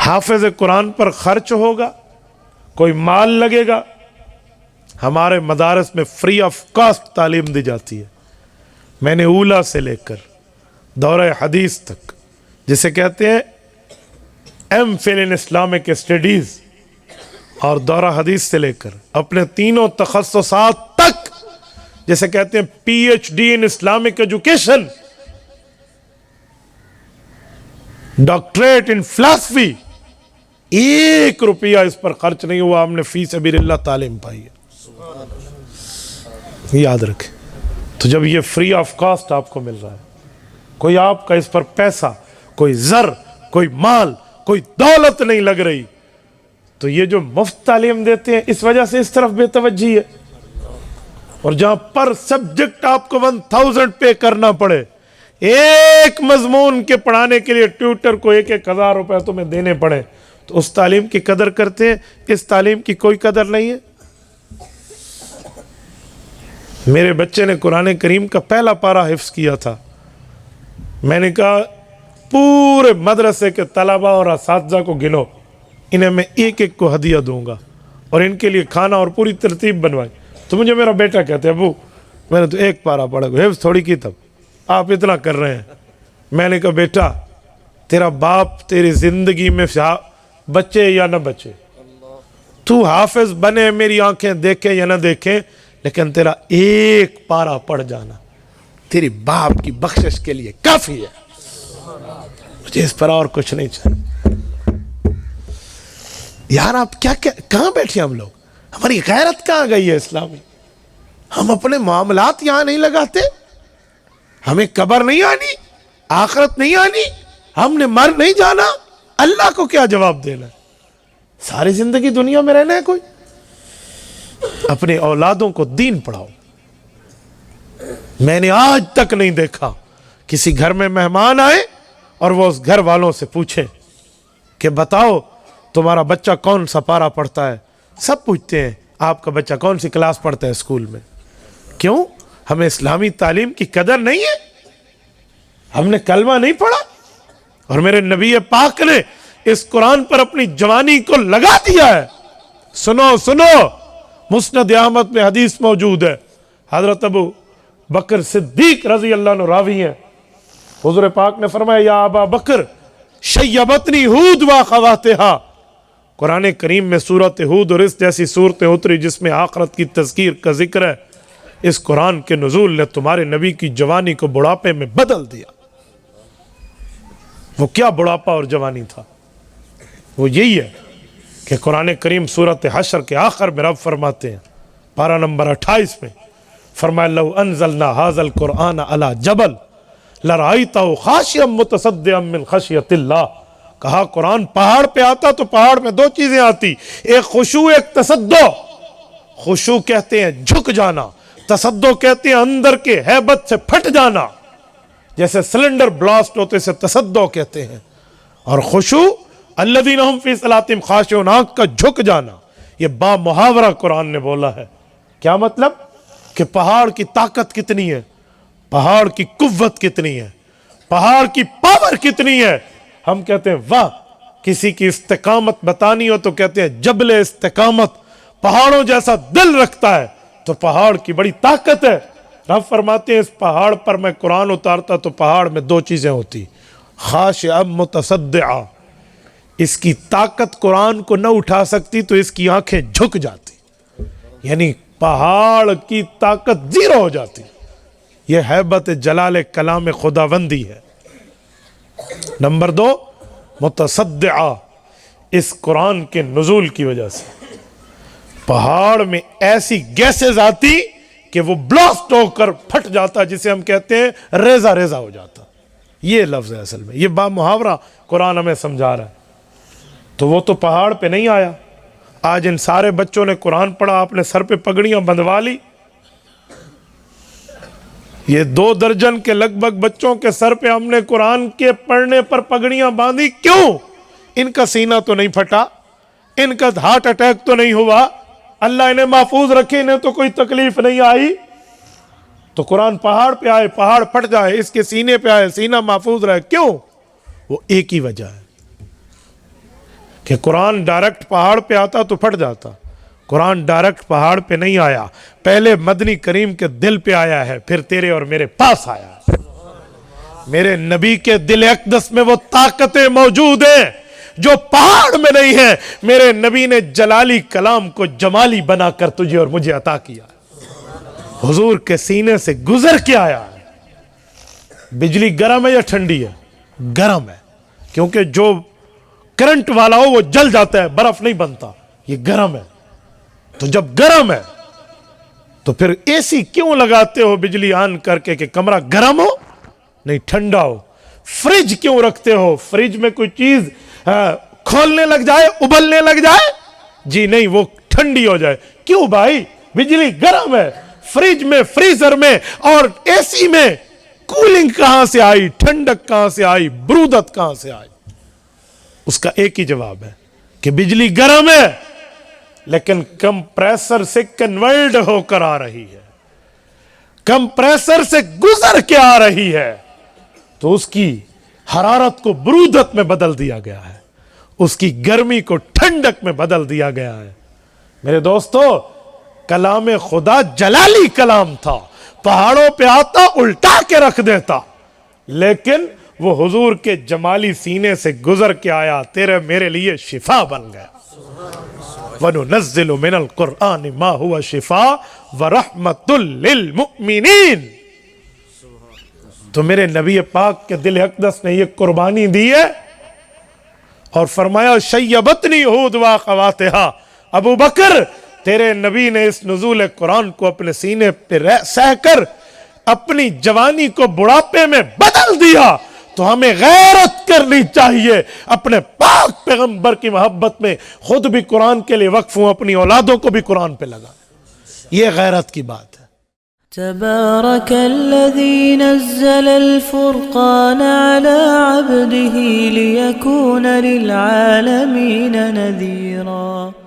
حافظ قرآن پر خرچ ہوگا، کوئی مال لگے گا. ہمارے مدارس میں فری آف کاسٹ تعلیم دی جاتی ہے. میں نے اولا سے لے کر دورہ حدیث تک، جسے کہتے ہیں M Phil in Islamic studies, اور دورہ حدیث سے لے کر اپنے تینوں تخصصات تک، جسے کہتے ہیں P H D in Islamic education, doctorate in فلسفی، 1 روپیہ اس پر خرچ نہیں ہوا. ہم نے فی سبیل اللہ تعلیم پائی ہے. یاد رکھیں. تو جب یہ فری آف کاسٹ آپ کو مل رہا ہے، کوئی آپ کا اس پر پیسہ، کوئی زر، کوئی مال، کوئی دولت نہیں لگ رہی، تو یہ جو مفت تعلیم دیتے ہیں اس وجہ سے اس طرف بے توجہی ہے. اور جہاں پر سبجیکٹ آپ کو 1000 پے کرنا پڑے، ایک مضمون کے پڑھانے کے لیے ٹیوٹر کو 1000 روپے تمہیں دینے پڑے، تو اس تعلیم کی قدر کرتے ہیں. اس تعلیم کی کوئی قدر نہیں ہے. میرے بچے نے قرآن کریم کا پہلا پارہ حفظ کیا تھا. میں نے کہا پورے مدرسے کے طلبہ اور اساتذہ کو گنو، انہیں میں ایک کو ہدیہ دوں گا، اور ان کے لیے کھانا اور پوری ترتیب بنوائی. تو مجھے میرا بیٹا کہتے ابو میں نے تو 1 پارہ پڑھا، حفظ تھوڑی کی، تب آپ اتنا کر رہے ہیں. میں نے کہا بیٹا تیرا باپ تیری زندگی میں بچے یا نہ بچے، تو حافظ بنے، میری آنکھیں دیکھیں یا نہ دیکھیں، لیکن تیرا 1 پارہ پڑھ جانا تیری باپ کی بخشش کے لیے کافی ہے. مجھے اس پر اور کچھ نہیں چاہیے. یار آپ کیا کہاں بیٹھے ہم لوگ؟ ہماری غیرت کہاں گئی ہے اسلامی؟ ہم اپنے معاملات یہاں نہیں لگاتے. ہمیں قبر نہیں آنی، آخرت نہیں آنی، ہم نے مر نہیں جانا، اللہ کو کیا جواب دینا ہے؟ ساری زندگی دنیا میں رہنا ہے. کوئی اپنے اولادوں کو دین پڑھاؤ. میں نے آج تک نہیں دیکھا کسی گھر میں مہمان آئے اور وہ اس گھر والوں سے پوچھیں کہ بتاؤ تمہارا بچہ کون سا پارہ پڑھتا ہے. سب پوچھتے ہیں آپ کا بچہ کون سی کلاس پڑھتا ہے اسکول میں. کیوں؟ ہمیں اسلامی تعلیم کی قدر نہیں ہے؟ ہم نے کلمہ نہیں پڑھا؟ اور میرے نبی پاک نے اس قرآن پر اپنی جوانی کو لگا دیا ہے. سنو سنو، مسند احمد میں حدیث موجود ہے. حضرت ابو بکر صدیق رضی اللہ عنہ راوی ہیں. حضور پاک نے فرمایا یا ابا بکر شیبتنی ہود و خواتہا. قرآن کریم میں سورت ہود اور اس جیسی صورتیں اتری جس میں آخرت کی تذکیر کا ذکر ہے. اس قرآن کے نزول نے تمہارے نبی کی جوانی کو بڑھاپے میں بدل دیا. وہ کیا بڑھاپا اور جوانی تھا؟ وہ یہی ہے کہ قرآن کریم سورت حشر کے آخر میں رب فرماتے ہیں پارہ نمبر 28 میں، فرمایا لو انزلنا ھذا القرآن علی جبل لرأیتہ خاشعا متصدعا من خشیۃ اللہ. کہا قرآن پہاڑ پہ آتا تو پہاڑ میں 2 چیزیں آتی، ایک خشوع، ایک تصدع. خشوع کہتے ہیں جھک جانا، تصدع کہتے ہیں اندر کے ہیبت سے پھٹ جانا، جیسے سلنڈر بلاسٹ ہوتے سے تصدع کہتے ہیں. اور خشوع الذین ھم فی صلاتہم خاشعون، آنکھ کا جھک جانا. یہ با محاورہ قرآن نے بولا ہے. کیا مطلب؟ کہ پہاڑ کی طاقت کتنی ہے، پہاڑ کی قوت کتنی ہے، پہاڑ کی پاور کتنی ہے. ہم کہتے ہیں واہ، کسی کی استقامت بتانی ہو تو کہتے ہیں جبل استقامت، پہاڑوں جیسا دل رکھتا ہے تو پہاڑ کی بڑی طاقت ہے. رب فرماتے ہیں اس پہاڑ پر میں قرآن اتارتا تو پہاڑ میں 2 چیزیں ہوتی، خاشعا متصدعا. اس کی طاقت قرآن کو نہ اٹھا سکتی تو اس کی آنکھیں جھک جاتی، یعنی پہاڑ کی طاقت زیرو ہو جاتی. یہ ہیبت جلال کلام خداوندی ہے. نمبر 2 متصدعا، اس قرآن کے نزول کی وجہ سے پہاڑ میں ایسی گیسز آتی کہ وہ بلاسٹ ہو کر پھٹ جاتا، جسے ہم کہتے ہیں ریزہ ریزہ ہو جاتا. یہ لفظ ہے اصل میں، یہ با محاورہ قرآن ہمیں سمجھا رہا ہے. تو وہ تو پہاڑ پہ نہیں آیا. آج ان سارے بچوں نے قرآن پڑھا، آپ نے سر پہ پگڑیاں بندھوا لی. یہ 2 درجن کے لگ بھگ بچوں کے سر پہ ہم نے قرآن کے پڑھنے پر پگڑیاں باندھی. کیوں؟ ان کا سینہ تو نہیں پھٹا، ان کا ہارٹ اٹیک تو نہیں ہوا، اللہ انہیں محفوظ رکھے، انہیں تو کوئی تکلیف نہیں آئی. تو قرآن پہاڑ پہ آئے، پہاڑ پھٹ جائے، اس کے سینے پہ آئے، سینہ محفوظ رہے. کیوں؟ وہ ایک ہی وجہ ہے، کہ قرآن ڈائریکٹ پہاڑ پہ آتا تو پھٹ جاتا. قرآن ڈائریکٹ پہاڑ پہ نہیں آیا, پہلے مدنی کریم کے دل پہ آیا ہے, پھر تیرے اور میرے پاس آیا ہے. میرے نبی کے دل اقدس میں وہ طاقتیں موجود ہیں جو پہاڑ میں نہیں ہیں. میرے نبی نے جلالی کلام کو جمالی بنا کر تجھے اور مجھے عطا کیا. حضور کے سینے سے گزر کے آیا ہے. بجلی گرم ہے یا ٹھنڈی ہے؟ گرم ہے, کیونکہ جو کرنٹ والا ہو وہ جل جاتا ہے, برف نہیں بنتا. یہ گرم ہے. تو جب گرم ہے تو پھر اے سی کیوں لگاتے ہو بجلی آن کر کے کہ کمرہ گرم ہو نہیں ٹھنڈا ہو؟ فریج کیوں رکھتے ہو؟ فریج میں کوئی چیز کھولنے لگ جائے, ابلنے لگ جائے؟ جی نہیں, وہ ٹھنڈی ہو جائے. کیوں بھائی؟ بجلی گرم ہے. فریج میں, فریزر میں اور اے سی میں کولنگ کہاں سے آئی؟ ٹھنڈک کہاں سے آئی؟ برودت کہاں سے آئی؟ اس کا ایک ہی جواب ہے کہ بجلی گرم ہے لیکن کمپریسر سے کنورٹ ہو کر آ رہی ہے, کمپریسر سے گزر کے آ رہی ہے, تو اس کی حرارت کو برودت میں بدل دیا گیا ہے, اس کی گرمی کو ٹھنڈک میں بدل دیا گیا ہے. میرے دوستو, کلام خدا جلالی کلام تھا, پہاڑوں پہ آتا الٹا کے رکھ دیتا, لیکن وہ حضور کے جمالی سینے سے گزر کے آیا, تیرے میرے لیے شفا بن گیا. وَنُنَزِّلُ مِنَ الْقُرْآنِ مَا هُوَ شِفَاءٌ وَرَحْمَةٌ لِّلْمُؤْمِنِينَ. تو میرے نبی پاک کے دل اقدس نے یہ قربانی دی ہے اور فرمایا شیبتنی ہود واخواتہا. ابو بکر, تیرے نبی نے اس نزول قرآن کو اپنے سینے پہ سہ کر اپنی جوانی کو بڑھاپے میں بدل دیا, تو ہمیں غیرت کرنی چاہیے اپنے پاک پیغمبر کی محبت میں. خود بھی قرآن کے لیے وقف ہوں, اپنی اولادوں کو بھی قرآن پہ لگا. یہ غیرت کی بات ہے. تبارك الذي نزل الفرقان على عبده ليكون للعالمين نذيرا.